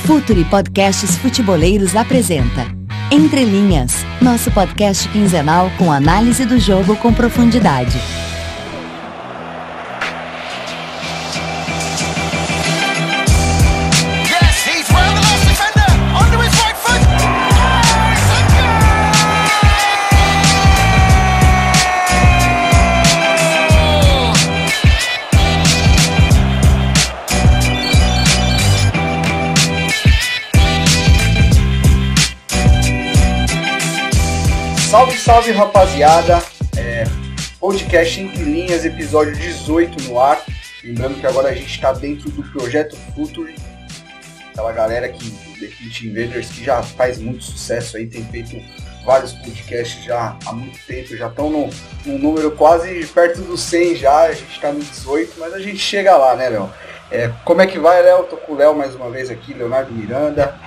Futuri Podcasts Futeboleiros apresenta Entre Linhas, nosso podcast quinzenal com análise do jogo com profundidade. Salve, salve, rapaziada, podcast Entre Linhas, episódio 18 no ar. Lembrando que agora a gente está dentro do Projeto Futuri, aquela galera que The Pitch Invaders, que já faz muito sucesso aí, tem feito vários podcasts já há muito tempo, já estão num número quase perto dos 100 já, a gente está no 18, mas a gente chega lá, né, Léo? Como é que vai, Léo? Tô com o Léo mais uma vez aqui, Leonardo Miranda,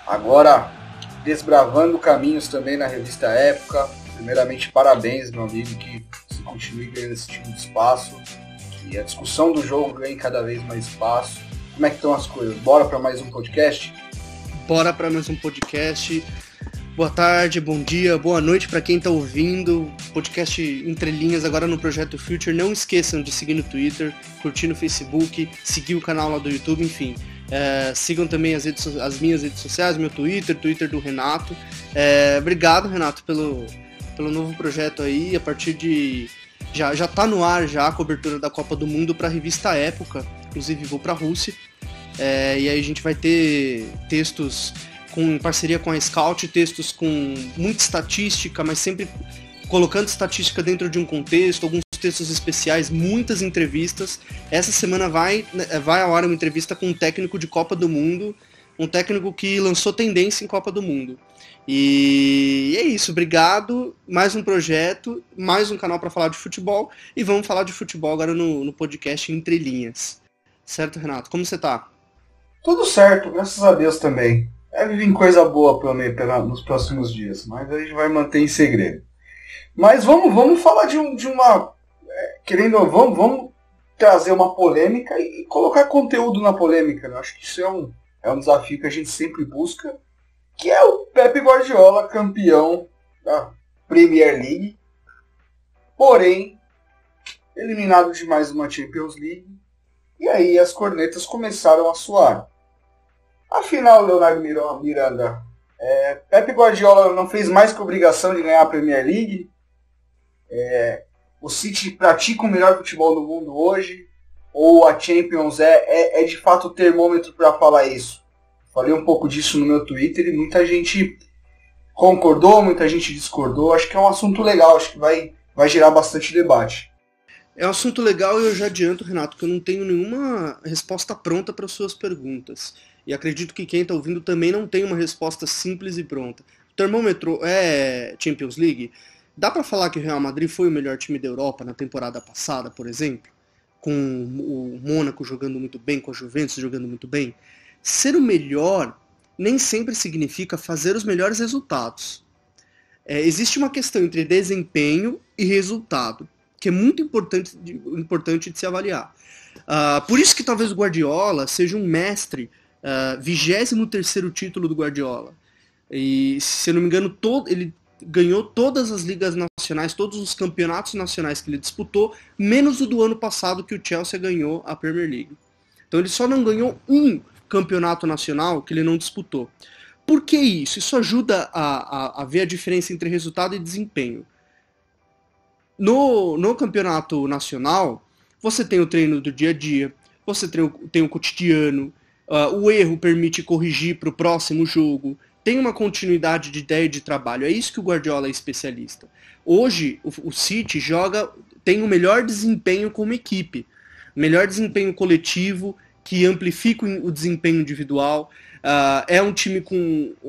agora desbravando caminhos também na revista Época. Primeiramente, parabéns, meu amigo, que você continue ganhando esse tipo de espaço, que a discussão do jogo ganhe cada vez mais espaço. Como é que estão as coisas? Bora para mais um podcast? Bora para mais um podcast. Boa tarde, bom dia, boa noite para quem está ouvindo. Podcast Entre Linhas agora no Projeto Future. Não esqueçam de seguir no Twitter, curtir no Facebook, seguir o canal lá do YouTube, enfim. Sigam também as minhas redes sociais, meu Twitter do Renato. Obrigado, Renato, pelo novo projeto aí. A partir de... Já tá no ar já a cobertura da Copa do Mundo para a revista Época. Inclusive vou para a Rússia. E aí a gente vai ter textos em parceria com a Scout, textos com muita estatística, mas sempre colocando estatística dentro de um contexto, alguns textos especiais, muitas entrevistas. Essa semana vai ao ar uma entrevista com um técnico de Copa do Mundo, um técnico que lançou tendência em Copa do Mundo. E é isso, obrigado. Mais um projeto, mais um canal para falar de futebol, e vamos falar de futebol agora no podcast Entre Linhas. Certo, Renato? Como você tá? Tudo certo, graças a Deus também. Deve vir coisa boa nos próximos dias, mas a gente vai manter em segredo. Mas vamos falar de uma... Vamos trazer uma polêmica e colocar conteúdo na polêmica, né? Acho que isso é um desafio que a gente sempre busca, que é o Pep Guardiola, campeão da Premier League, porém eliminado de mais uma Champions League, e aí as cornetas começaram a soar. Afinal, Leonardo Miranda, Pep Guardiola não fez mais que obrigação de ganhar a Premier League? O City pratica o melhor futebol do mundo hoje? Ou a Champions é de fato o termômetro para falar isso? Falei um pouco disso no meu Twitter e muita gente concordou, muita gente discordou. Acho que é um assunto legal, acho que vai gerar bastante debate. É um assunto legal e eu já adianto, Renato, que eu não tenho nenhuma resposta pronta para as suas perguntas. E acredito que quem está ouvindo também não tem uma resposta simples e pronta. O termômetro é Champions League? Dá para falar que o Real Madrid foi o melhor time da Europa na temporada passada, por exemplo? Com o Mônaco jogando muito bem, com a Juventus jogando muito bem? Ser o melhor nem sempre significa fazer os melhores resultados. Existe uma questão entre desempenho e resultado, que é muito importante de se avaliar. Por isso que talvez o Guardiola seja um mestre, 23º título do Guardiola. E, se eu não me engano, ele ganhou todas as ligas nacionais, todos os campeonatos nacionais que ele disputou, menos o do ano passado, que o Chelsea ganhou a Premier League. Então ele só não ganhou um campeonato nacional que ele não disputou. Por que isso? Isso ajuda a ver a diferença entre resultado e desempenho. No campeonato nacional, você tem o treino do dia a dia, você tem o cotidiano, o erro permite corrigir para o próximo jogo, tem uma continuidade de ideia de trabalho. É isso que o Guardiola é especialista. Hoje, o City tem o melhor desempenho como equipe, melhor desempenho coletivo, que amplifica o desempenho individual. É um time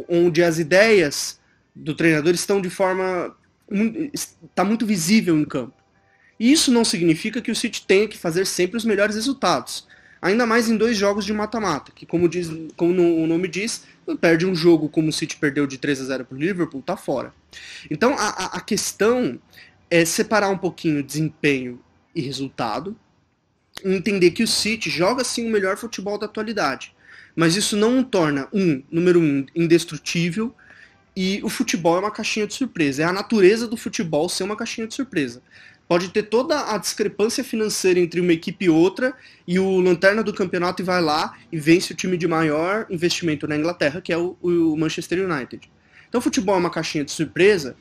onde as ideias do treinador estão está muito visível em campo. E isso não significa que o City tenha que fazer sempre os melhores resultados. Ainda mais em 2 jogos de mata-mata, que como o nome diz, perde um jogo como o City perdeu de 3-0 para o Liverpool, tá fora. Então a questão é separar um pouquinho desempenho e resultado, entender que o City joga sim o melhor futebol da atualidade, mas isso não torna, número um, indestrutível, e o futebol é uma caixinha de surpresa. É a natureza do futebol ser uma caixinha de surpresa. Pode ter toda a discrepância financeira entre uma equipe e outra, e o lanterna do campeonato vai lá e vence o time de maior investimento na Inglaterra, que é o Manchester United. Então o futebol é uma caixinha de surpresa.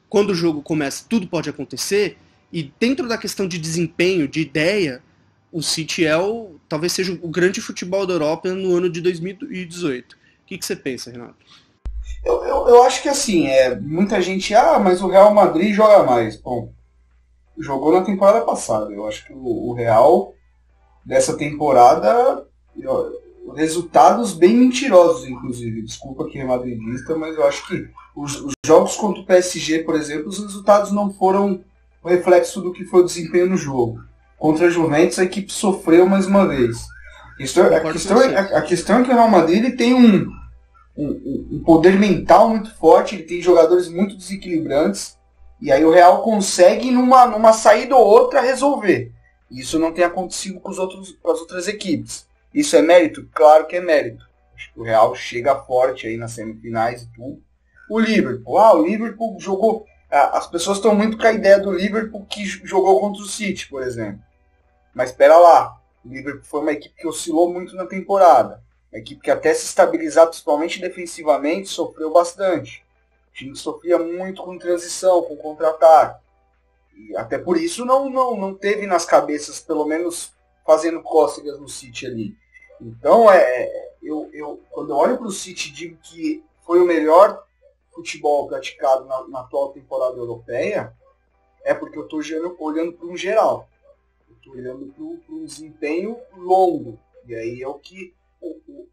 Quando o jogo começa, tudo pode acontecer, e dentro da questão de desempenho, de ideia, o City talvez seja o grande futebol da Europa no ano de 2018. O que você pensa, Renato? Eu acho que assim, muita gente, mas o Real Madrid joga mais. Bom, jogou na temporada passada. Eu acho que o Real, dessa temporada, resultados bem mentirosos, inclusive. Desculpa que é madridista, mas eu acho que os jogos contra o PSG, por exemplo, os resultados não foram o reflexo do que foi o desempenho no jogo. Contra a Juventus, a equipe sofreu mais uma vez. A questão é que o Real Madrid ele tem um poder mental muito forte, ele tem jogadores muito desequilibrantes, e aí o Real consegue, numa saída ou outra, resolver. Isso não tem acontecido com as outras equipes. Isso é mérito? Claro que é mérito. Acho que o Real chega forte aí nas semifinais e tudo. O Liverpool jogou... As pessoas estão muito com a ideia do Liverpool que jogou contra o City, por exemplo. Mas espera lá, o Liverpool foi uma equipe que oscilou muito na temporada. Uma equipe que até se estabilizar, principalmente defensivamente, sofreu bastante. O time sofria muito com transição, com contra-ataque. E até por isso não teve nas cabeças, pelo menos fazendo cócegas no City ali. Então, quando eu olho para o City, digo que foi o melhor futebol praticado na atual temporada europeia, é porque eu estou olhando para um geral. Eu estou olhando para um desempenho longo. E aí é o que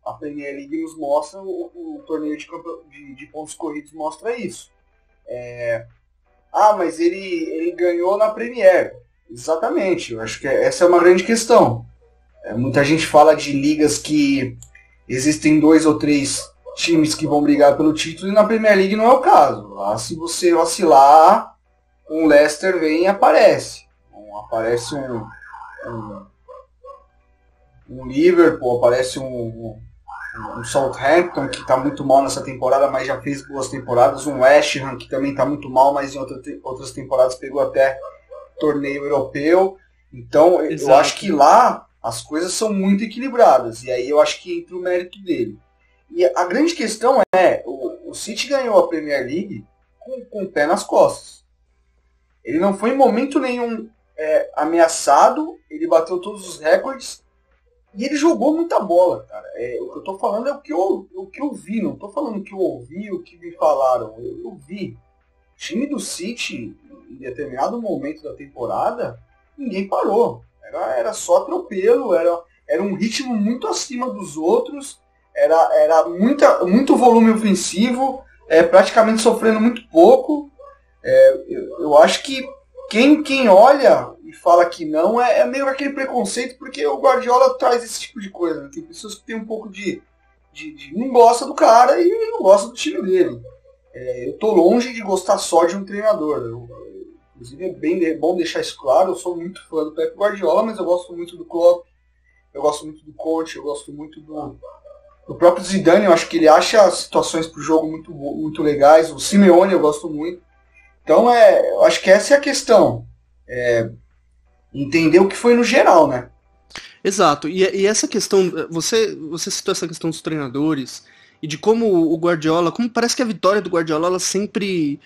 a Premier League nos mostra, o torneio de pontos corridos mostra isso. Mas ele ganhou na Premier. Exatamente, eu acho que essa é uma grande questão. Muita gente fala de ligas que existem 2 ou 3 times que vão brigar pelo título, e na Premier League não é o caso. Lá, se você vacilar, um Leicester vem e aparece. Aparece um Liverpool, aparece um Southampton, que está muito mal nessa temporada, mas já fez boas temporadas, um West Ham, que também está muito mal, mas em outras temporadas pegou até torneio europeu. Então, Exato. Eu acho que lá as coisas são muito equilibradas, e aí eu acho que entra o mérito dele. E a grande questão o City ganhou a Premier League com o pé nas costas. Ele não foi em momento nenhum ameaçado, ele bateu todos os recordes, e ele jogou muita bola, cara. O que eu tô falando é o que eu vi, não tô falando que eu ouvi, o que me falaram. Eu vi. O time do City, em determinado momento da temporada, ninguém parou. Era só atropelo, era um ritmo muito acima dos outros, era muito volume ofensivo, praticamente sofrendo muito pouco. Eu acho que quem olha e fala que não é meio aquele preconceito, porque o Guardiola traz esse tipo de coisa. Né? Tem pessoas que tem um pouco de não gosta do cara e não gosta do time dele. Eu tô longe de gostar só de um treinador. Inclusive é bom deixar isso claro, eu sou muito fã do Pep Guardiola, mas eu gosto muito do Klopp, eu gosto muito do coach, eu gosto muito do próprio Zidane. Eu acho que ele acha situações pro jogo muito, muito legais. O Simeone eu gosto muito. Então, eu acho que essa é a questão. Entender o que foi no geral, né? Exato. E essa questão, você citou essa questão dos treinadores e de como o Guardiola, como parece que a vitória do Guardiola ela sempre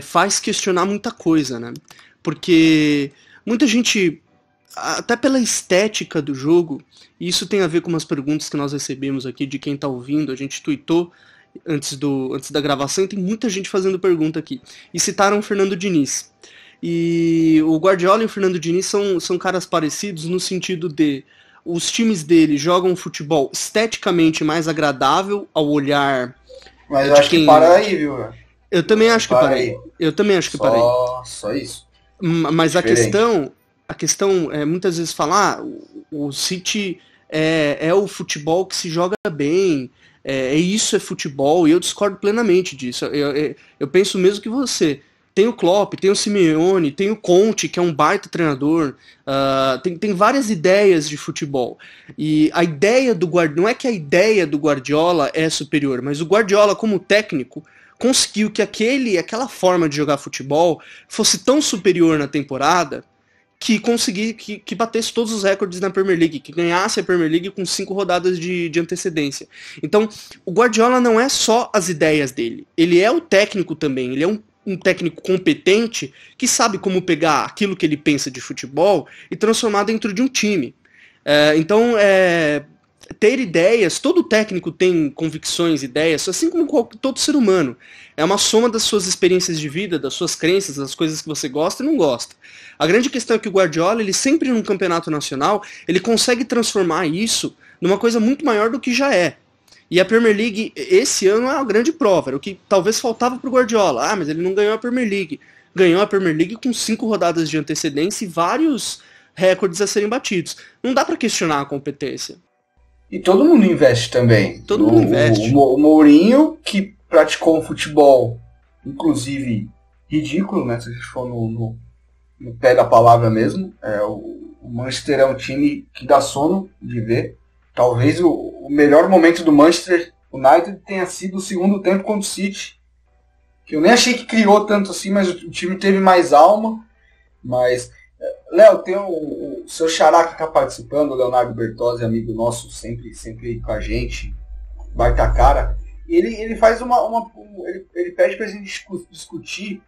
faz questionar muita coisa, né? Porque muita gente, até pela estética do jogo, e isso tem a ver com umas perguntas que nós recebemos aqui de quem tá ouvindo, a gente tweetou antes da gravação, e tem muita gente fazendo pergunta aqui. E citaram o Fernando Diniz. E o Guardiola e o Fernando Diniz são caras parecidos no sentido de os times dele jogam um futebol esteticamente mais agradável ao olhar. Mas eu acho que para aí, viu? Eu também acho que parei. Eu também acho que parei. Só isso. Mas a questão é muitas vezes falar, o City é o futebol que se joga bem, isso é futebol, e eu discordo plenamente disso. Eu penso mesmo que você. Tem o Klopp, tem o Simeone, tem o Conte, que é um baita treinador, tem várias ideias de futebol. E a ideia do Guardiola, não é que a ideia do Guardiola é superior, mas o Guardiola, como técnico, conseguiu que aquela forma de jogar futebol fosse tão superior na temporada que que batesse todos os recordes na Premier League, que ganhasse a Premier League com 5 rodadas de antecedência. Então, o Guardiola não é só as ideias dele, ele é o técnico também, ele é um técnico competente que sabe como pegar aquilo que ele pensa de futebol e transformar dentro de um time. Então, ter ideias, todo técnico tem convicções, ideias, assim como todo ser humano. É uma soma das suas experiências de vida, das suas crenças, das coisas que você gosta e não gosta. A grande questão é que o Guardiola, ele sempre num campeonato nacional, ele consegue transformar isso numa coisa muito maior do que já é. E a Premier League, esse ano, é uma grande prova. Era o que talvez faltava pro Guardiola. Mas ele não ganhou a Premier League. Ganhou a Premier League com 5 rodadas de antecedência e vários recordes a serem batidos. Não dá para questionar a competência. E todo mundo investe também. Todo mundo investe. O Mourinho, que praticou um futebol, inclusive, ridículo, né? Se a gente for no pé da palavra mesmo. O Manchester é um time que dá sono de ver. Talvez o melhor momento do Manchester United tenha sido o segundo tempo contra o City. Que eu nem achei que criou tanto assim, mas o time teve mais alma. Mas, Léo, tem o seu xará que está participando, o Leonardo Bertozzi, amigo nosso, sempre aí com a gente, baita cara. Ele faz ele pede para a gente discutir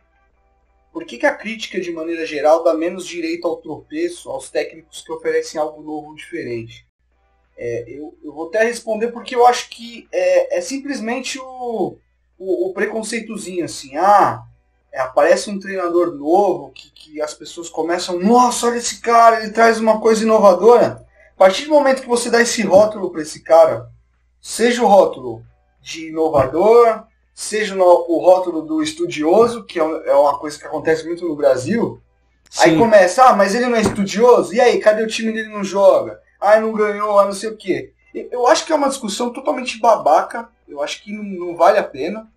por que a crítica, de maneira geral, dá menos direito ao tropeço aos técnicos que oferecem algo novo, diferente. Eu vou até responder porque eu acho que é simplesmente o preconceitozinho, assim, aparece um treinador novo que as pessoas começam, nossa, olha esse cara, ele traz uma coisa inovadora. A partir do momento que você dá esse rótulo para esse cara, seja o rótulo de inovador, seja o rótulo do estudioso, que é uma coisa que acontece muito no Brasil, sim. Aí começa, mas ele não é estudioso? E aí, cadê o time dele não joga? Não ganhou, não sei o quê. Eu acho que é uma discussão totalmente babaca. Eu acho que não vale a pena.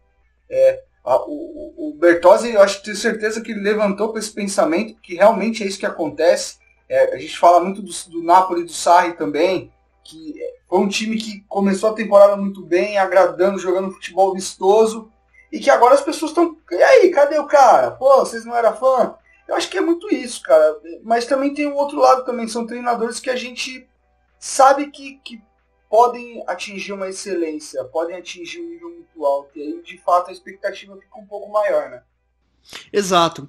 O Bertozzi, eu tenho certeza que ele levantou com esse pensamento, que realmente é isso que acontece. A gente fala muito do Napoli e do Sarri também, que foi um time que começou a temporada muito bem, agradando, jogando futebol vistoso, e que agora as pessoas estão... E aí, cadê o cara? Pô, vocês não eram fã? Eu acho que é muito isso, cara. Mas também tem o outro lado também, são treinadores que a gente sabe que podem atingir uma excelência, podem atingir um nível muito alto, e aí, de fato, a expectativa fica um pouco maior, né? Exato.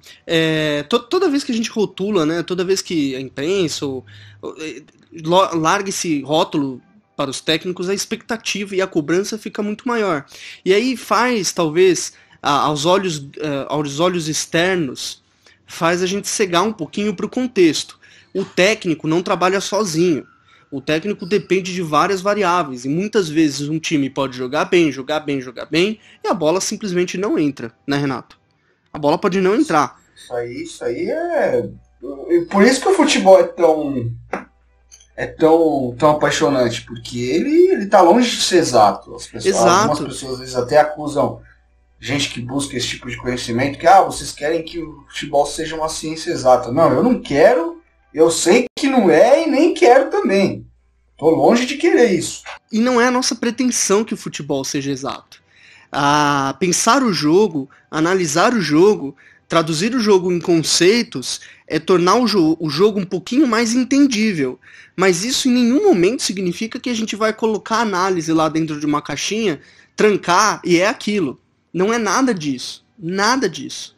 Toda vez que a gente rotula, né, toda vez que a imprensa larga esse rótulo para os técnicos, a expectativa e a cobrança fica muito maior. E aí faz, talvez, aos olhos externos, faz a gente cegar um pouquinho para o contexto. O técnico não trabalha sozinho. O técnico depende de várias variáveis, e muitas vezes um time pode jogar bem, e a bola simplesmente não entra, né, Renato? A bola pode não entrar. Isso aí é... Por isso que o futebol é tão apaixonante, porque ele tá longe de ser exato. Algumas pessoas às vezes até acusam gente que busca esse tipo de conhecimento, que vocês querem que o futebol seja uma ciência exata. Não, eu não quero, eu sei que não é e nem quero também. Tô longe de querer isso. E não é a nossa pretensão que o futebol seja exato. Pensar o jogo, analisar o jogo, traduzir o jogo em conceitos é tornar o jogo um pouquinho mais entendível. Mas isso em nenhum momento significa que a gente vai colocar a análise lá dentro de uma caixinha, trancar e é aquilo. Não é nada disso. Nada disso.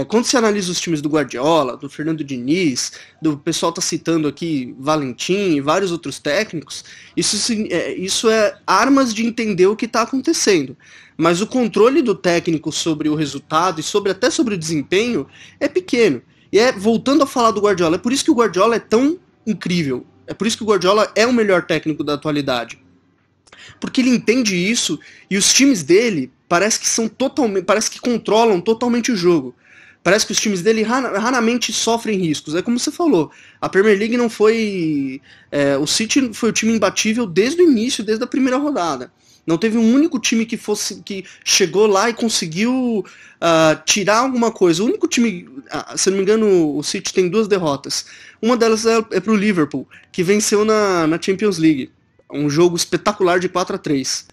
Quando se analisa os times do Guardiola, do Fernando Diniz, do pessoal tá citando aqui Valentim e vários outros técnicos, isso é armas de entender o que está acontecendo. Mas o controle do técnico sobre o resultado e até sobre o desempenho é pequeno. E voltando a falar do Guardiola, é por isso que o Guardiola é tão incrível. É por isso que o Guardiola é o melhor técnico da atualidade. Porque ele entende isso e os times dele parece que controlam totalmente o jogo. Parece que os times dele raramente sofrem riscos. É como você falou, a Premier League não foi... o City foi o time imbatível desde o início, desde a primeira rodada. Não teve um único time que chegou lá e conseguiu tirar alguma coisa. O único time, se não me engano, o City tem 2 derrotas. Uma delas é pro Liverpool, que venceu na Champions League. Um jogo espetacular de 4-3.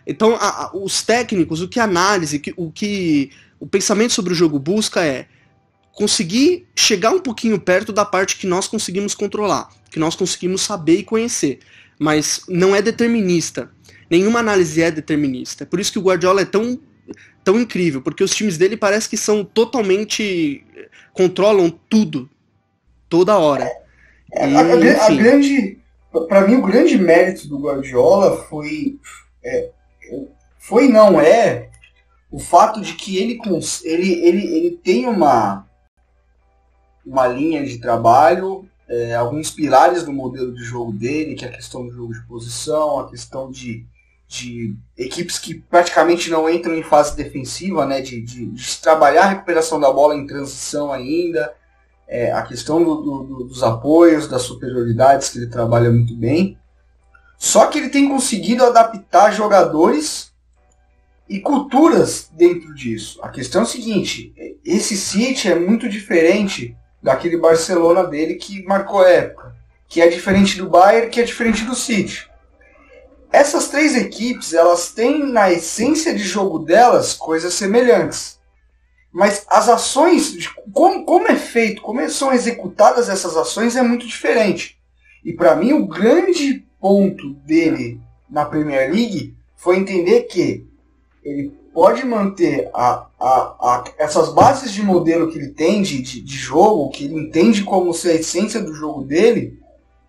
Então, os técnicos, o que a análise, o pensamento sobre o jogo busca é conseguir chegar um pouquinho perto da parte que nós conseguimos controlar, que nós conseguimos saber e conhecer. Mas não é determinista. Nenhuma análise é determinista. É por isso que o Guardiola é tão incrível, porque os times dele parece que são totalmente... controlam tudo, toda hora. Para mim, o grande mérito do Guardiola foi o fato de que ele tem uma linha de trabalho, alguns pilares do modelo de jogo dele, que é a questão do jogo de posição, a questão de equipes que praticamente não entram em fase defensiva, né, de trabalhar a recuperação da bola em transição ainda, a questão dos apoios, das superioridades, que ele trabalha muito bem. Só que ele tem conseguido adaptar jogadores e culturas dentro disso. A questão é o seguinte, esse City é muito diferente daquele Barcelona dele que marcou época, que é diferente do Bayern, que é diferente do City. Essas 3 equipes, elas têm na essência de jogo delas coisas semelhantes. Mas as ações, como é feito, como são executadas essas ações é muito diferente. E para mim o grande ponto dele na Premier League foi entender que ele pode manter essas bases de modelo que ele tem de jogo, que ele entende como ser a essência do jogo dele,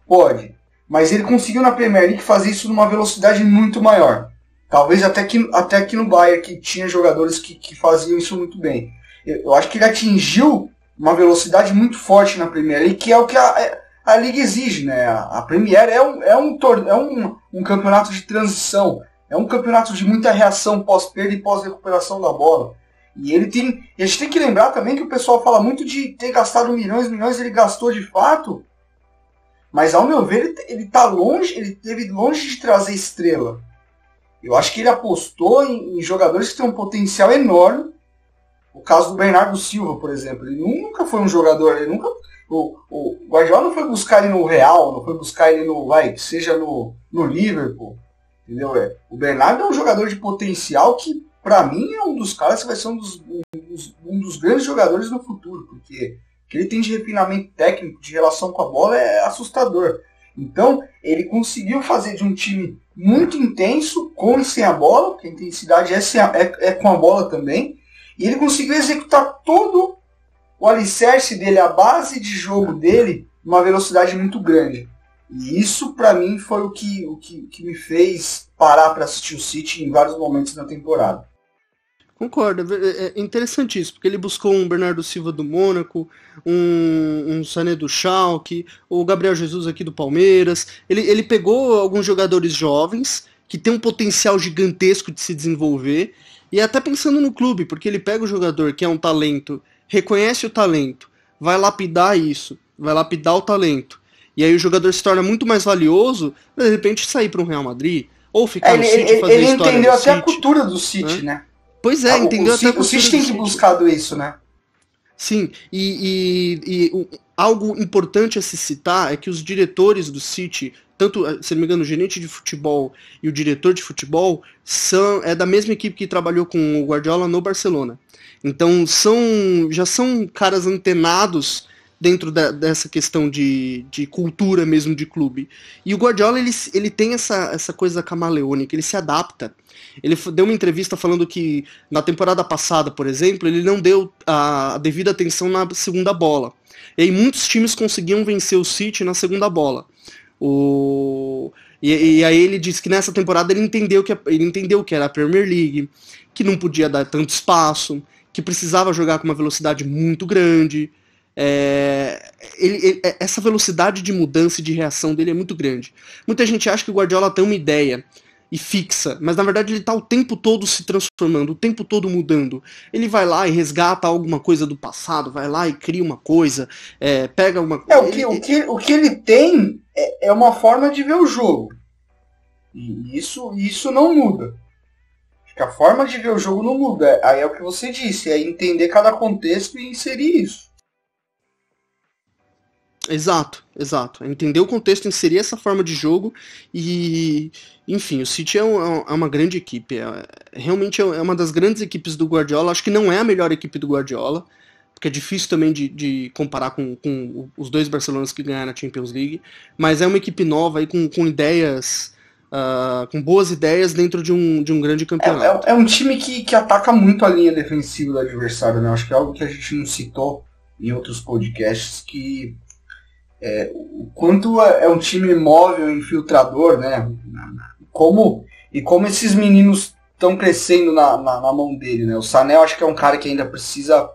pode. Mas ele conseguiu na Premier League fazer isso numa velocidade muito maior. Talvez até aqui no Bayern, que tinha jogadores que faziam isso muito bem. Eu acho que ele atingiu uma velocidade muito forte na Premier League, que é o que a Liga exige, né? A Premier é um campeonato de transição. É um campeonato de muita reação pós-perda e pós-recuperação da bola. E a gente tem que lembrar também que o pessoal fala muito de ter gastado milhões, ele gastou de fato. Mas ao meu ver, ele esteve longe de trazer estrela. Eu acho que ele apostou em jogadores que têm um potencial enorme. O caso do Bernardo Silva, por exemplo. Ele nunca foi um jogador, o Guardiola não foi buscar ele no Real, não foi buscar ele seja no Liverpool. Entendeu? O Bernardo é um jogador de potencial que, para mim, é um dos caras que vai ser um dos grandes jogadores no futuro, porque o que ele tem de refinamento técnico, de relação com a bola, é assustador. Então, ele conseguiu fazer de um time muito intenso, com e sem a bola, porque a intensidade é com a bola também, e ele conseguiu executar todo o alicerce dele, a base de jogo dele, numa velocidade muito grande. E isso, para mim, foi o que me fez parar para assistir o City em vários momentos na temporada. Concordo, é interessante isso, porque ele buscou um Bernardo Silva do Mônaco, um Sané do Schalke, o Gabriel Jesus aqui do Palmeiras. Ele pegou alguns jogadores jovens que tem um potencial gigantesco de se desenvolver, e até pensando no clube, porque ele pega o jogador que é um talento, reconhece o talento, vai lapidar isso, vai lapidar o talento. E aí o jogador se torna muito mais valioso, de repente sair para um Real Madrid, ou ficar no City e fazer ele história entendeu do até City, a cultura do City, né? Pois é, entendeu até a cultura o City tem que buscar isso, né? Sim, e algo importante a se citar é que os diretores do City, tanto, se não me engano, o gerente de futebol e o diretor de futebol, é da mesma equipe que trabalhou com o Guardiola no Barcelona. Então já são caras antenados dentro dessa questão de cultura mesmo de clube. E o Guardiola, ele tem essa coisa camaleônica, ele se adapta. Ele deu uma entrevista falando que na temporada passada, por exemplo, ele não deu a devida atenção na segunda bola. E aí muitos times conseguiam vencer o City na segunda bola. E aí ele disse que nessa temporada ele entendeu que era a Premier League, que não podia dar tanto espaço, que precisava jogar com uma velocidade muito grande. Essa velocidade de mudança e de reação dele é muito grande. Muita gente acha que o Guardiola tem uma ideia e fixa, mas na verdade ele está o tempo todo se transformando, o tempo todo mudando. Ele vai lá e resgata alguma coisa do passado, vai lá e cria uma coisa, pega uma... O que ele tem é uma forma de ver o jogo. E isso não muda. Acho que a forma de ver o jogo não muda. Aí é o que você disse, é entender cada contexto e inserir isso. Exato. Entender o contexto, inserir essa forma de jogo e, enfim, o City é uma grande equipe. Realmente é uma das grandes equipes do Guardiola. Acho que não é a melhor equipe do Guardiola, porque é difícil também de comparar com os dois Barcelonas que ganharam a Champions League, mas é uma equipe nova aí com ideias, com boas ideias dentro de um grande campeonato. É um time que ataca muito a linha defensiva do adversário, né? Acho que é algo que a gente não citou em outros podcasts, que o quanto é um time móvel, infiltrador, né? Como esses meninos estão crescendo na mão dele, né? O Sané, eu acho que é um cara que ainda precisa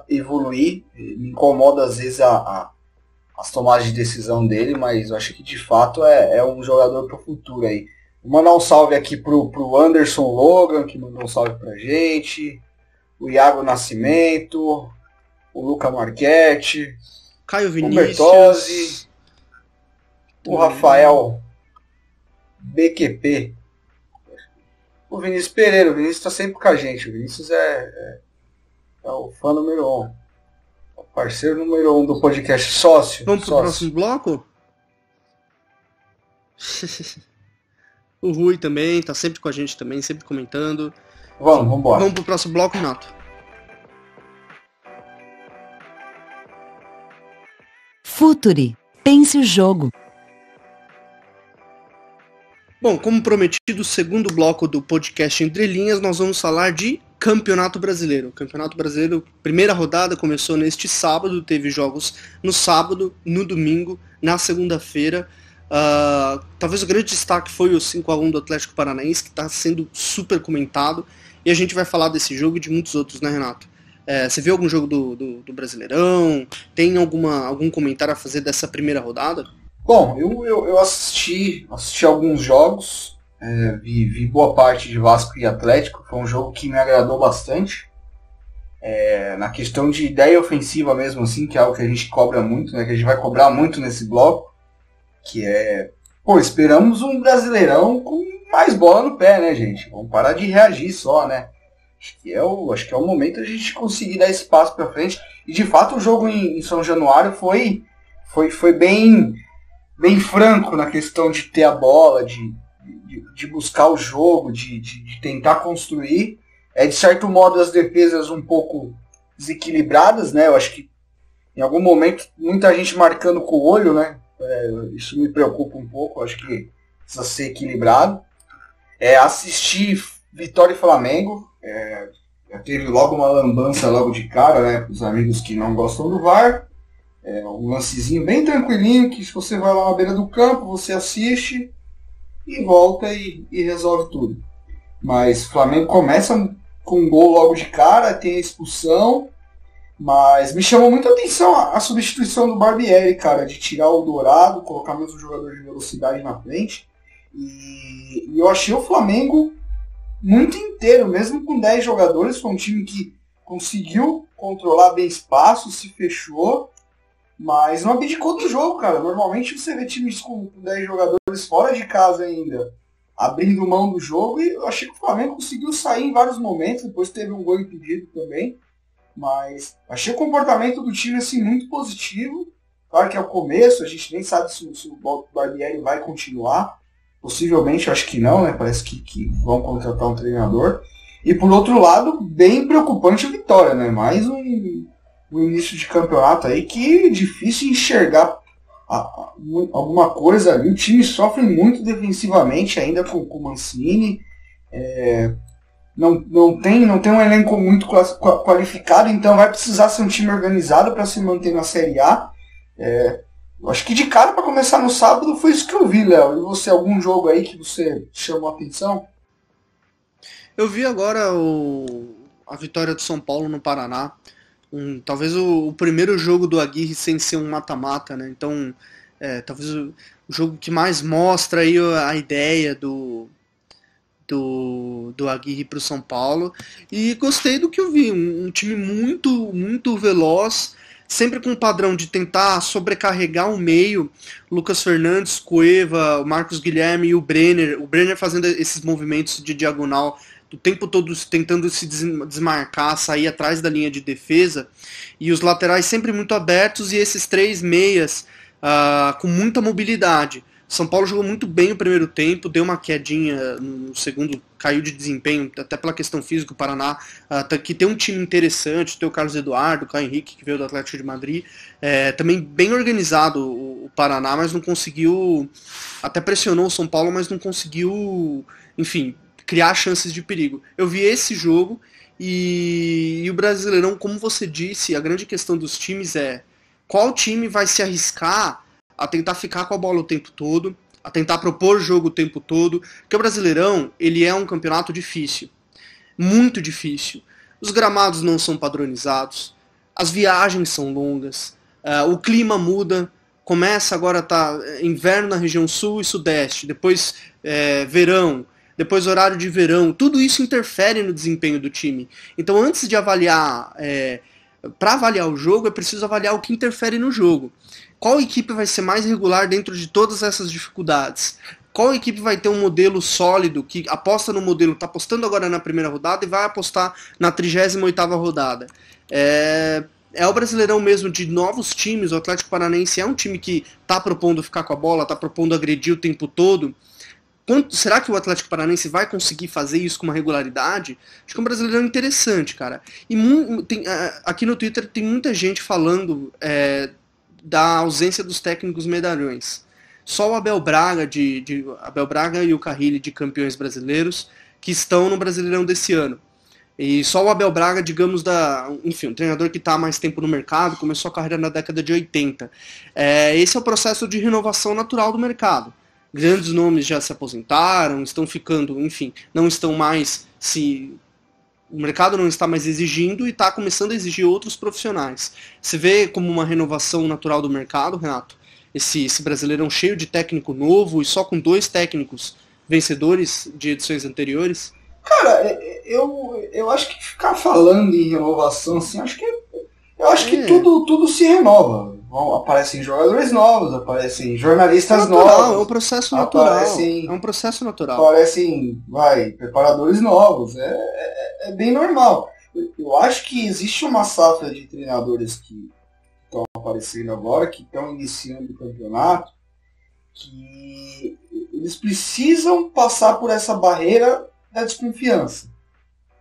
evoluir. Me incomoda às vezes as tomadas de decisão dele, mas eu acho que de fato é um jogador para o futuro aí. Vou mandar um salve aqui pro Anderson Logan, que mandou um salve pra gente, o Iago Nascimento, o Luca Marchetti, Caio o Vinícius, Bertozzi, o Rafael BQP, o Vinícius Pereira. O Vinícius está sempre com a gente. O Vinícius é o fã número 1. O parceiro número 1 do podcast, sócio. Vamos pro próximo bloco? O Rui também, tá sempre com a gente também, sempre comentando. Vamos embora. Vamos pro próximo bloco, Renato. Futuri. Pense o jogo. Bom, como prometido, o segundo bloco do podcast Entre Linhas, nós vamos falar de Campeonato Brasileiro. O Campeonato Brasileiro, primeira rodada, começou neste sábado, teve jogos no sábado, no domingo, na segunda-feira. Talvez o grande destaque foi o 5-1 do Atlético Paranaense, que está sendo super comentado, e a gente vai falar desse jogo e de muitos outros, né, Renato? Você viu algum jogo do Brasileirão? Tem algum comentário a fazer dessa primeira rodada? Bom, eu assisti alguns jogos, vi boa parte de Vasco e Atlético. Foi um jogo que me agradou bastante. Na questão de ideia ofensiva mesmo, assim, que é algo que a gente cobra muito, né, que a gente vai cobrar muito nesse bloco, que esperamos um Brasileirão com mais bola no pé, né, gente? Vamos parar de reagir só, né? Acho que é o momento a gente conseguir dar espaço para frente. E de fato o jogo em São Januário foi bem franco na questão de ter a bola, de buscar o jogo, de tentar construir. De certo modo as defesas um pouco desequilibradas, né? Eu acho que em algum momento muita gente marcando com o olho, né? Isso me preocupa um pouco, eu acho que precisa ser equilibrado. Assistir Vitória e Flamengo, teve logo uma lambança logo de cara, né? Para os amigos que não gostam do VAR. Um lancezinho bem tranquilinho, que se você vai lá na beira do campo, você assiste e volta e resolve tudo. Mas o Flamengo começa com um gol logo de cara, tem a expulsão, mas me chamou muita atenção a substituição do Barbieri, cara, de tirar o Dourado, colocar mais um jogador de velocidade na frente. E eu achei o Flamengo muito inteiro, mesmo com 10 jogadores. Foi um time que conseguiu controlar bem espaço, se fechou, mas não abdicou do jogo, cara. Normalmente você vê times com 10 jogadores fora de casa ainda, abrindo mão do jogo, e eu achei que o Flamengo conseguiu sair em vários momentos. Depois teve um gol impedido também, mas achei o comportamento do time assim muito positivo. Claro que é o começo, a gente nem sabe se o Barbieri vai continuar. Possivelmente, acho que não, né? Parece que vão contratar um treinador. E por outro lado, bem preocupante a Vitória, né? Mais um início de campeonato aí que é difícil enxergar alguma coisa ali. O time sofre muito defensivamente ainda com o Mancini. Não tem um elenco muito qualificado, então vai precisar ser um time organizado para se manter na Série A. Eu acho que de cara, para começar no sábado, foi isso que eu vi, Léo. E você, algum jogo aí que você chamou a atenção? Eu vi agora a vitória do São Paulo no Paraná. Talvez o primeiro jogo do Aguirre sem ser um mata-mata, né? Então, talvez o jogo que mais mostra aí a ideia do Aguirre para o São Paulo. E gostei do que eu vi. Um time muito, muito veloz, sempre com o padrão de tentar sobrecarregar o meio, Lucas Fernandes, Cueva, o Marcos Guilherme e o Brenner fazendo esses movimentos de diagonal o tempo todo tentando se desmarcar, sair atrás da linha de defesa, e os laterais sempre muito abertos, e esses 3 meias com muita mobilidade. São Paulo jogou muito bem o primeiro tempo, deu uma quedinha no segundo, caiu de desempenho, até pela questão física. O Paraná, que tem um time interessante, tem o Carlos Eduardo, o Caio Henrique, que veio do Atlético de Madrid, também bem organizado o Paraná, mas não conseguiu, até pressionou o São Paulo, mas não conseguiu, enfim, criar chances de perigo. Eu vi esse jogo, e o Brasileirão, como você disse, a grande questão dos times é qual time vai se arriscar a tentar ficar com a bola o tempo todo, a tentar propor jogo o tempo todo, porque o Brasileirão, ele é um campeonato difícil, muito difícil. Os gramados não são padronizados, as viagens são longas, o clima muda, começa agora, tá inverno na região sul e sudeste, depois verão, depois horário de verão, tudo isso interfere no desempenho do time. Então antes de avaliar, para avaliar o jogo, é preciso avaliar o que interfere no jogo. Qual equipe vai ser mais regular dentro de todas essas dificuldades? Qual equipe vai ter um modelo sólido, que aposta no modelo, está apostando agora na primeira rodada e vai apostar na 38ª rodada? É o Brasileirão mesmo de novos times. O Atlético Paranaense é um time que está propondo ficar com a bola, está propondo agredir o tempo todo. Será que o Atlético Paranaense vai conseguir fazer isso com uma regularidade? Acho que é um Brasileirão interessante, cara. E aqui no Twitter tem muita gente falando da ausência dos técnicos medalhões. Só o Abel Braga, Abel Braga e o Carrilli, de campeões brasileiros, que estão no Brasileirão desse ano. E só o Abel Braga, digamos, enfim, um treinador que está há mais tempo no mercado, começou a carreira na década de 80. Esse é o processo de renovação natural do mercado. Grandes nomes já se aposentaram, estão ficando, enfim, não estão mais o mercado não está mais exigindo e está começando a exigir outros profissionais. Você vê como uma renovação natural do mercado, Renato? Esse Brasileirão cheio de técnico novo e só com 2 técnicos vencedores de edições anteriores? Cara, eu acho que ficar falando em renovação, assim, eu acho que tudo se renova. Aparecem jogadores novos, aparecem jornalistas novos. É um processo natural. É um processo natural. Aparecem, preparadores novos. É bem normal. Eu acho que existe uma safra de treinadores que estão aparecendo agora, que estão iniciando o campeonato, que eles precisam passar por essa barreira da desconfiança.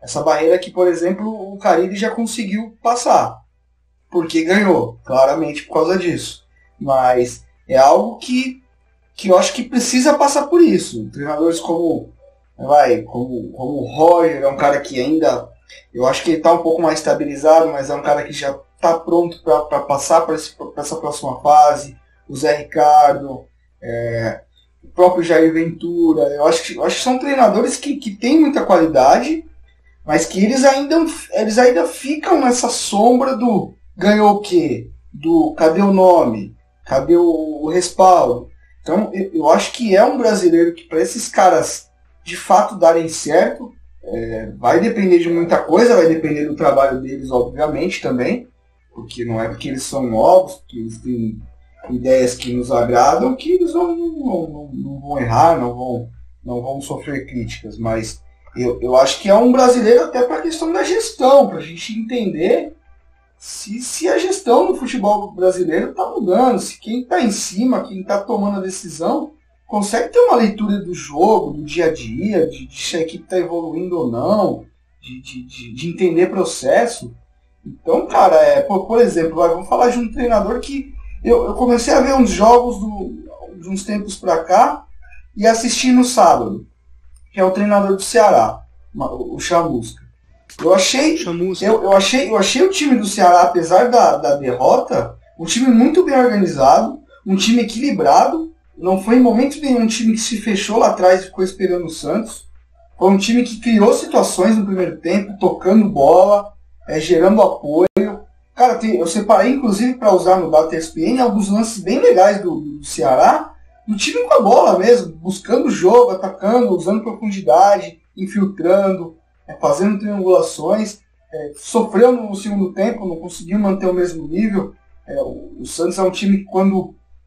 Essa barreira que, por exemplo, o Carille já conseguiu passar. Porque ganhou, claramente por causa disso. Mas é algo que eu acho que precisa passar por isso. Treinadores como o Roger, é um cara que ainda, eu acho que ele está um pouco mais estabilizado, mas é um cara que já está pronto para passar para essa próxima fase. O Zé Ricardo, o próprio Jair Ventura. Eu acho que são treinadores que têm muita qualidade, mas que eles ainda ficam nessa sombra do ganhou o quê? Cadê o nome? Cadê o respaldo? Então, eu acho que é um brasileiro que, para esses caras de fato darem certo, vai depender de muita coisa, vai depender do trabalho deles, obviamente, também, porque não é porque eles são novos, que eles têm ideias que nos agradam, que eles não vão errar, não vão sofrer críticas, mas eu acho que é um brasileiro até para a questão da gestão, para a gente entender se a gestão do futebol brasileiro está mudando, se quem está em cima, quem está tomando a decisão, consegue ter uma leitura do jogo, do dia a dia, de se a equipe está evoluindo ou não, de entender processo. Então, cara, por exemplo, vamos falar de um treinador que eu comecei a ver uns jogos de uns tempos para cá e assisti no sábado, que é o treinador do Ceará, o Chamusca. Eu achei o time do Ceará, apesar da derrota, um time muito bem organizado, um time equilibrado. Não foi em momento nenhum um time que se fechou lá atrás e ficou esperando o Santos. Foi um time que criou situações no primeiro tempo, tocando bola, gerando apoio. Cara, eu separei inclusive para usar no Data ESPN alguns lances bem legais do Ceará, do time com a bola mesmo, buscando o jogo, atacando, usando profundidade, infiltrando, fazendo triangulações, sofreu no segundo tempo, não conseguiu manter o mesmo nível, O Santos é um time que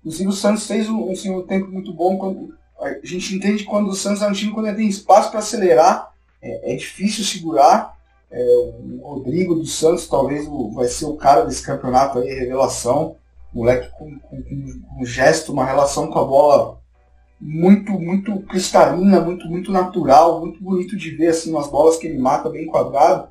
inclusive o Santos fez um segundo tempo muito bom. A gente entende que quando o Santos é um time quando ele tem espaço para acelerar, é difícil segurar. O Rodrigo do Santos talvez vai ser o cara desse campeonato aí, revelação. Moleque com um gesto, uma relação com a bola muito, muito cristalina, muito, muito natural, muito bonito de ver assim, umas bolas que ele mata bem quadrado.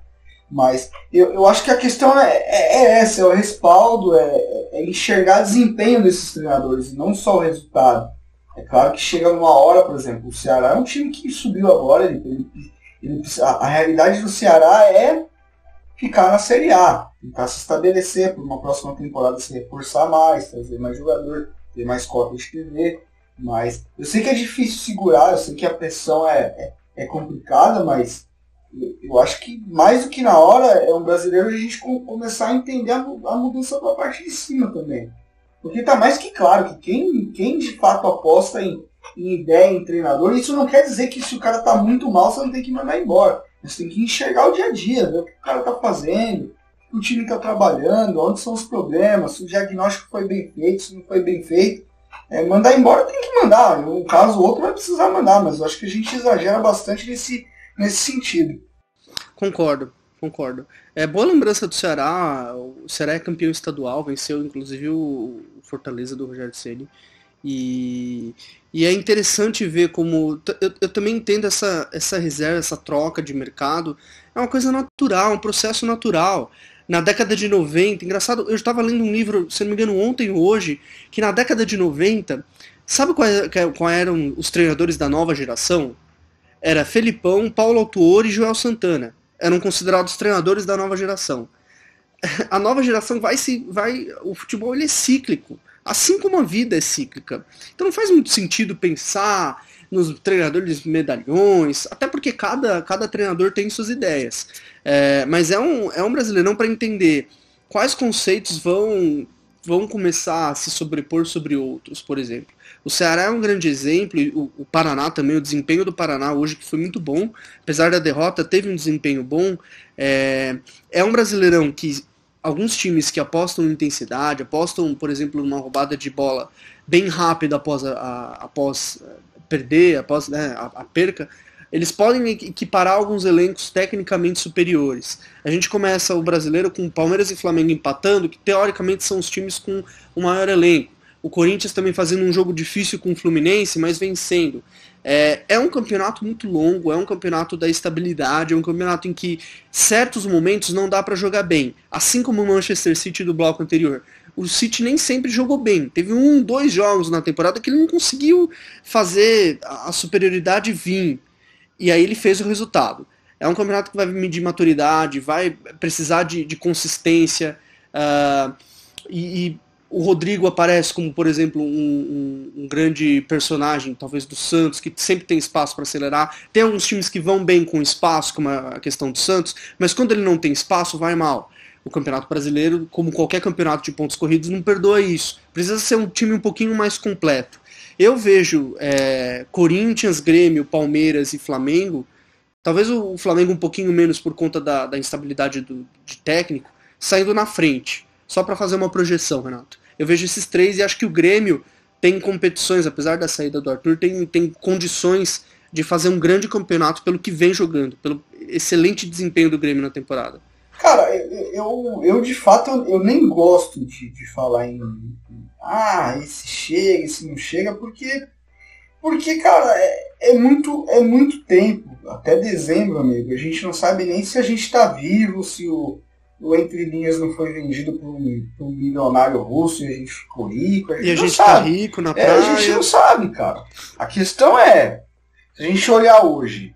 Mas eu acho que a questão é essa, é o respaldo, é enxergar o desempenho desses treinadores, e não só o resultado. É claro que chega numa hora, por exemplo, o Ceará é um time que subiu agora, a realidade do Ceará é ficar na Série A, tentar se estabelecer para uma próxima temporada, se reforçar mais, trazer mais jogador, ter mais cota de TV. Mas eu sei que é difícil segurar, eu sei que a pressão é complicada, mas eu acho que mais do que na hora é um brasileiro a gente começar a entender a mudança da parte de cima também. Porque está mais que claro que quem de fato aposta em ideia, em treinador, isso não quer dizer que se o cara está muito mal, você não tem que mandar embora. Você tem que enxergar o dia a dia, ver o que o cara está fazendo, o que o time está trabalhando, onde são os problemas, se o diagnóstico foi bem feito, se não foi bem feito. Mandar embora tem que mandar. Um caso ou outro vai precisar mandar, mas eu acho que a gente exagera bastante nesse sentido. Concordo. Boa lembrança do Ceará. O Ceará é campeão estadual, venceu inclusive o Fortaleza do Rogério Ceni. E é interessante ver como... Eu também entendo essa reserva, essa troca de mercado. É uma coisa natural, um processo natural. Na década de 90, engraçado, eu estava lendo um livro, se não me engano, ontem ou hoje, que na década de 90, sabe quais eram os treinadores da nova geração? Era Felipão, Paulo Autuori e Joel Santana. Eram considerados treinadores da nova geração. A nova geração o futebol ele é cíclico, assim como a vida é cíclica. Então não faz muito sentido pensar nos treinadores medalhões, até porque cada treinador tem suas ideias. Mas é um brasileirão para entender quais conceitos vão começar a se sobrepor sobre outros, por exemplo. O Ceará é um grande exemplo, e o Paraná também, o desempenho do Paraná hoje que foi muito bom, apesar da derrota, teve um desempenho bom. É um brasileirão que alguns times que apostam em intensidade, apostam, por exemplo, numa roubada de bola bem rápida após perder, após a perca, eles podem equiparar alguns elencos tecnicamente superiores. A gente começa o brasileiro com Palmeiras e Flamengo empatando, que teoricamente são os times com o maior elenco. O Corinthians também fazendo um jogo difícil com o Fluminense, mas vencendo. É um campeonato muito longo, é um campeonato da estabilidade, é um campeonato em que certos momentos não dá para jogar bem. Assim como o Manchester City do bloco anterior. O City nem sempre jogou bem. Teve 2 jogos na temporada que ele não conseguiu fazer a superioridade vir. E aí ele fez o resultado. É um campeonato que vai medir maturidade, vai precisar de consistência. E o Rodrigo aparece como, por exemplo, um grande personagem, talvez do Santos, que sempre tem espaço para acelerar. Tem alguns times que vão bem com espaço, como a questão do Santos, mas quando ele não tem espaço, vai mal. O Campeonato Brasileiro, como qualquer campeonato de pontos corridos, não perdoa isso. Precisa ser um time um pouquinho mais completo. Eu vejo Corinthians, Grêmio, Palmeiras e Flamengo, talvez o Flamengo um pouquinho menos por conta da instabilidade de técnico, saindo na frente. Só para fazer uma projeção, Renato. Eu vejo esses 3 e acho que o Grêmio tem competições, apesar da saída do Arthur, tem condições de fazer um grande campeonato pelo que vem jogando, pelo excelente desempenho do Grêmio na temporada. Cara, eu de fato, eu nem gosto de falar em esse chega, esse não chega, porque cara, é muito tempo, até dezembro, amigo, a gente não sabe nem se a gente tá vivo, se o Entre Linhas não foi vendido por um milionário russo e a gente ficou rico, a gente tá rico na praia. A gente não sabe, cara. A questão se a gente olhar hoje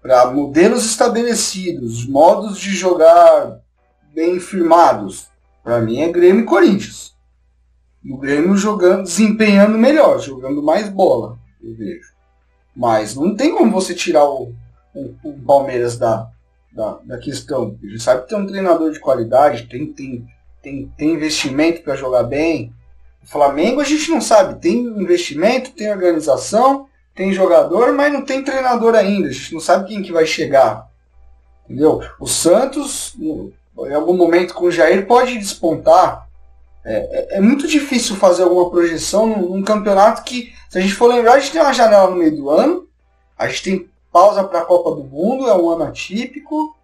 para modelos estabelecidos, modos de jogar bem firmados, para mim é Grêmio e Corinthians. E o Grêmio desempenhando melhor, jogando mais bola, eu vejo. Mas não tem como você tirar o Palmeiras da questão. A gente sabe que tem um treinador de qualidade, tem investimento para jogar bem. O Flamengo a gente não sabe, tem investimento, tem organização, tem jogador, mas não tem treinador ainda. A gente não sabe quem que vai chegar. Entendeu? O Santos, em algum momento com o Jair, pode despontar. É muito difícil fazer alguma projeção num campeonato que, se a gente for lembrar, a gente tem uma janela no meio do ano, a gente tem pausa para a Copa do Mundo, é um ano atípico.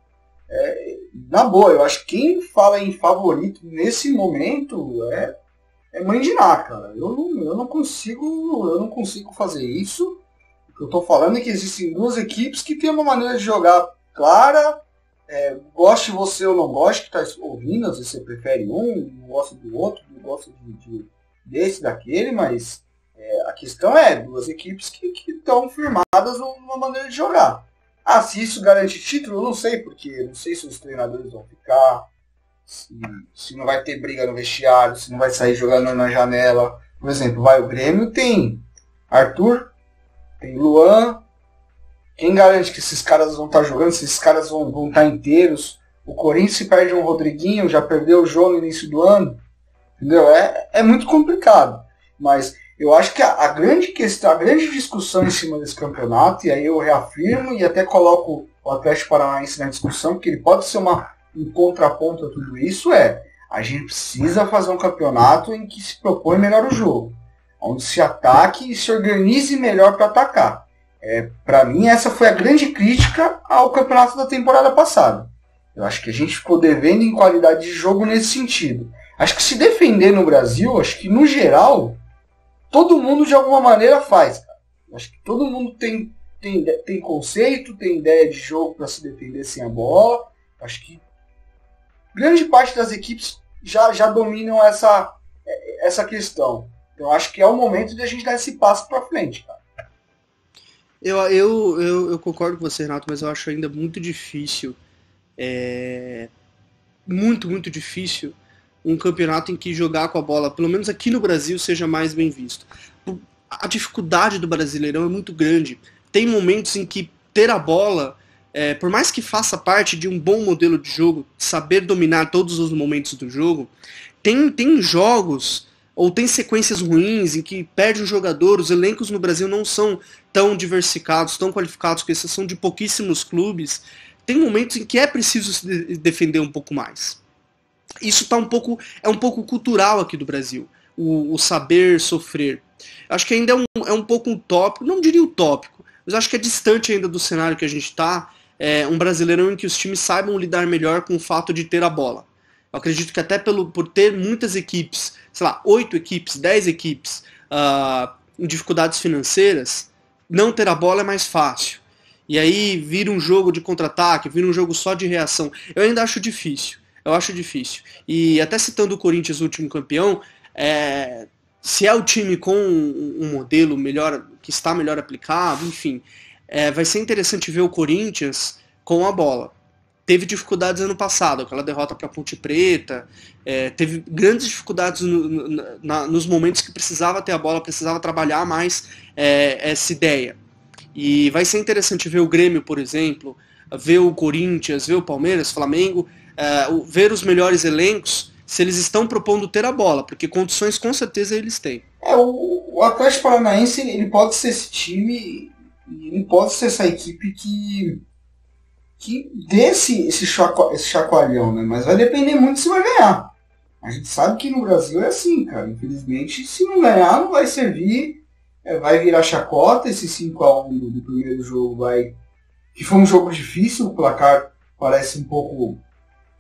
Na boa, eu acho que quem fala em favorito nesse momento é mãe de Ná, cara. Eu não consigo fazer isso. O que eu tô falando é que existem duas equipes que têm uma maneira de jogar clara. Goste você ou não goste, que tá ouvindo, às vezes você prefere um, não gosta do outro, não gosta desse, daquele, mas a questão é duas equipes que estão firmadas numa maneira de jogar. Se isso garante título, eu não sei, porque não sei se os treinadores vão ficar, se não vai ter briga no vestiário, se não vai sair jogando na janela. Por exemplo, o Grêmio tem Arthur, tem Luan. Quem garante que esses caras vão estar jogando, se esses caras vão estar inteiros? O Corinthians se perde um Rodriguinho, já perdeu o João no início do ano. Entendeu? É muito complicado. Mas eu acho que a grande questão, a grande discussão em cima desse campeonato, e aí eu reafirmo e até coloco o Atlético Paranaense na discussão, porque ele pode ser um contraponto a tudo isso, a gente precisa fazer um campeonato em que se propõe melhor o jogo. Onde se ataque e se organize melhor para atacar. Para mim, essa foi a grande crítica ao campeonato da temporada passada. Eu acho que a gente ficou devendo em qualidade de jogo nesse sentido. Acho que se defender no Brasil, acho que no geral, todo mundo de alguma maneira faz. Cara. Acho que todo mundo tem conceito, tem ideia de jogo para se defender sem a bola. Acho que grande parte das equipes já dominam essa questão. Então acho que é o momento de a gente dar esse passo para frente, cara. Eu concordo com você, Renato, mas eu acho ainda muito difícil, muito difícil, um campeonato em que jogar com a bola, pelo menos aqui no Brasil, seja mais bem visto. A dificuldade do Brasileirão é muito grande. Tem momentos em que ter a bola, por mais que faça parte de um bom modelo de jogo, saber dominar todos os momentos do jogo, tem jogos ou tem sequências ruins em que perde um jogador. Os elencos no Brasil não são tão diversificados, tão qualificados, com exceção de pouquíssimos clubes. Tem momentos em que é preciso se defender um pouco mais. Isso é um pouco cultural aqui do Brasil, o saber sofrer. Acho que ainda é um pouco utópico, não diria utópico, mas acho que é distante ainda do cenário que a gente está, um Brasileirão em que os times saibam lidar melhor com o fato de ter a bola. Eu acredito que até por ter muitas equipes, sei lá, 8 equipes, 10 equipes em dificuldades financeiras, não ter a bola é mais fácil. E aí vira um jogo de contra-ataque, vira um jogo só de reação. Eu ainda acho difícil. E até citando o Corinthians, o último campeão, se é o time com um modelo melhor, que está melhor aplicado, enfim, vai ser interessante ver o Corinthians com a bola. Teve dificuldades ano passado, aquela derrota para a Ponte Preta, teve grandes dificuldades nos momentos que precisava ter a bola, precisava trabalhar mais essa ideia. E vai ser interessante ver o Grêmio, por exemplo, ver o Corinthians, ver o Palmeiras, Flamengo, ver os melhores elencos, se eles estão propondo ter a bola, porque condições com certeza eles têm. O Atlético Paranaense, ele pode ser esse time, ele pode ser essa equipe que dê esse chacoalhão, né? Mas vai depender muito se vai ganhar. A gente sabe que no Brasil é assim, cara. Infelizmente, se não ganhar, não vai servir. Vai virar chacota. Esse 5-1 do primeiro jogo que foi um jogo difícil, o placar parece um pouco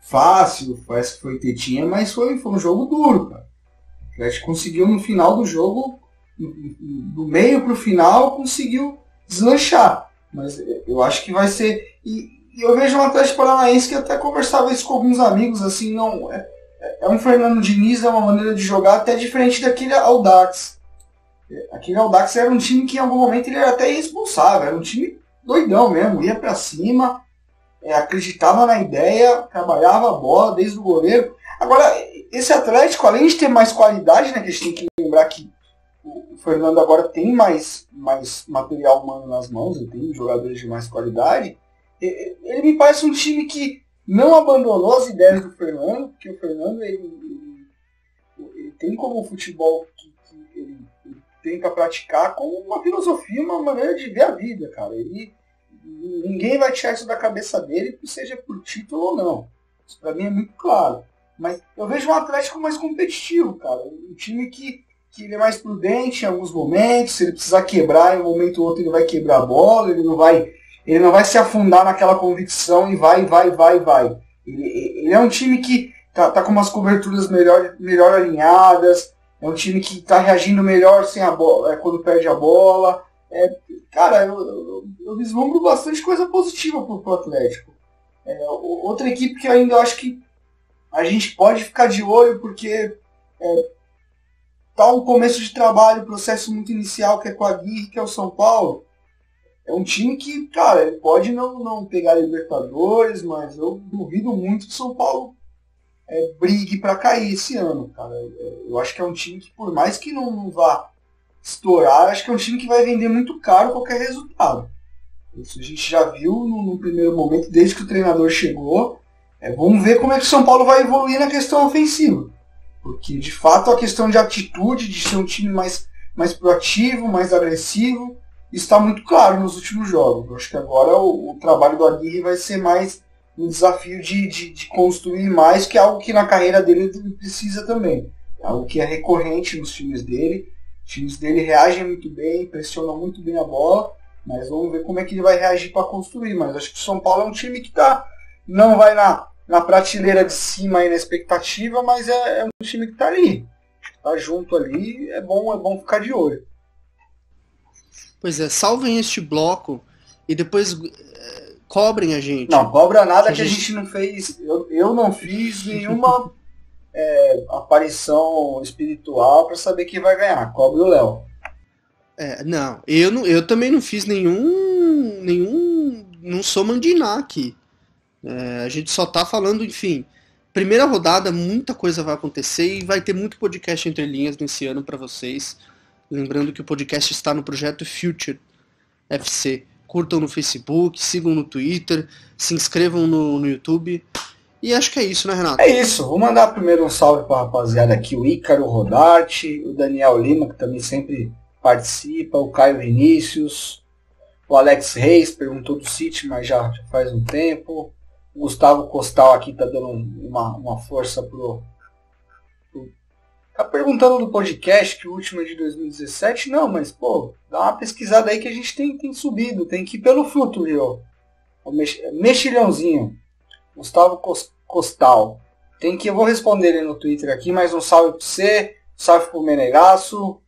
fácil, parece que foi tetinha, mas foi um jogo duro, cara. O Atlético conseguiu no final do jogo, do meio pro final, conseguiu deslanchar. Mas eu acho que vai ser... E eu vejo um Atlético Paranaense que até conversava isso com alguns amigos, assim, não... É um Fernando Diniz, é uma maneira de jogar até diferente daquele Audax. Aquele Audax era um time que em algum momento ele era até irresponsável, era um time doidão mesmo, ia pra cima, acreditava na ideia, trabalhava a bola desde o goleiro. Agora, esse Atlético, além de ter mais qualidade, né, que a gente tem que lembrar que o Fernando agora tem mais material humano nas mãos, ele tem jogadores de mais qualidade, ele me parece um time que não abandonou as ideias do Fernando, porque o Fernando ele tem como futebol que ele tenta praticar como uma filosofia, uma maneira de ver a vida, cara. Ninguém vai tirar isso da cabeça dele, seja por título ou não. Isso pra mim é muito claro. Mas eu vejo um Atlético mais competitivo, cara. Um time que ele é mais prudente em alguns momentos, se ele precisar quebrar, em um momento ou outro ele vai quebrar a bola, ele não vai se afundar naquela convicção e vai. Ele é um time que tá com umas coberturas melhor alinhadas, é um time que tá reagindo melhor sem a bola, quando perde a bola. Cara, eu vislumbro bastante coisa positiva pro Atlético. Outra equipe que eu ainda acho que a gente pode ficar de olho, porque tá um começo de trabalho, processo muito inicial, que é com a Aguirre, que é o São Paulo. É um time que, cara, ele pode não pegar Libertadores, mas eu duvido muito que o São Paulo brigue para cair esse ano, cara. Eu acho que é um time que, por mais que não vá estourar, acho que é um time que vai vender muito caro qualquer resultado. Isso a gente já viu no primeiro momento, desde que o treinador chegou. Vamos ver como é que o São Paulo vai evoluir na questão ofensiva. Porque, de fato, a questão de atitude, de ser um time mais proativo, mais agressivo, está muito claro nos últimos jogos. Eu acho que agora o trabalho do Aguirre vai ser mais um desafio de construir mais, que é algo que na carreira dele ele precisa também. É algo que é recorrente nos times dele. Os times dele reagem muito bem, pressionam muito bem a bola, mas vamos ver como é que ele vai reagir para construir. Mas acho que o São Paulo é um time que não vai na prateleira de cima aí na expectativa, mas é um time que está ali. Está junto ali, é bom ficar de olho. Pois é, salvem este bloco e depois cobrem a gente. Não, cobra nada que a gente não fez. Eu não fiz nenhuma aparição espiritual para saber quem vai ganhar. Cobre o Léo. Não, eu também não fiz nenhum. Não sou mandiná aqui. A gente só tá falando, enfim. Primeira rodada, muita coisa vai acontecer e vai ter muito podcast entre linhas nesse ano para vocês. Lembrando que o podcast está no projeto Future FC. Curtam no Facebook, sigam no Twitter, se inscrevam no YouTube. E acho que é isso, né, Renato? É isso. Vou mandar primeiro um salve para a rapaziada aqui, o Ícaro Rodarte, o Daniel Lima, que também sempre participa, o Caio Vinícius, o Alex Reis, perguntou do City, mas já faz um tempo. O Gustavo Costal aqui tá dando uma força pro... Tá perguntando do podcast, que o último é de 2017. Não, mas, pô, dá uma pesquisada aí que a gente tem subido. Tem que ir pelo Future, ó. O mexilhãozinho. Gustavo Costal. Eu vou responder ele no Twitter aqui, mas um salve pro você, salve pro Menegasso,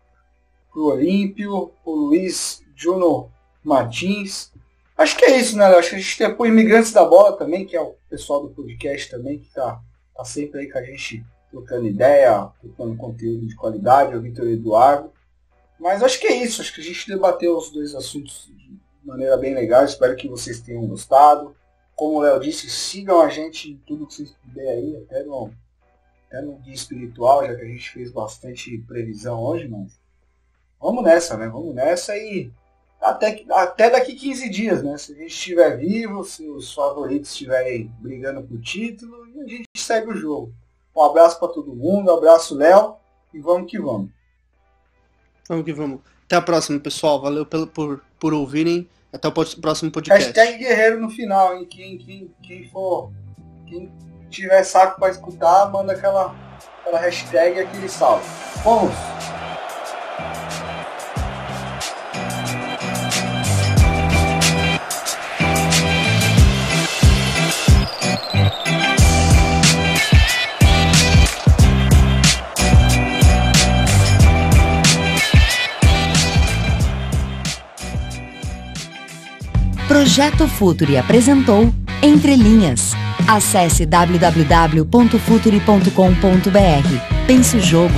pro Olímpio, pro Luiz Juno Martins. Acho que é isso, né? Acho que a gente tem pro Imigrantes da Bola também, que é o pessoal do podcast também, que tá sempre aí com a gente trocando ideia, trocando conteúdo de qualidade, o Vitor Eduardo. Mas acho que é isso, acho que a gente debateu os dois assuntos de maneira bem legal, espero que vocês tenham gostado. Como o Léo disse, sigam a gente em tudo que vocês puderem aí, até no guia espiritual, já que a gente fez bastante previsão hoje, mas vamos nessa, né? Vamos nessa e até daqui 15 dias, né? Se a gente estiver vivo, se os favoritos estiverem brigando por título, a gente segue o jogo. Um abraço para todo mundo, um abraço, Léo, e vamos que vamos. Vamos que vamos. Até a próxima, pessoal. Valeu por ouvirem. Até o próximo podcast. Hashtag guerreiro no final, hein? Quem tiver saco para escutar, manda aquela hashtag e aquele salve. Vamos! Projeto Futuri apresentou Entre Linhas. Acesse www.futuri.com.br. Pense o jogo.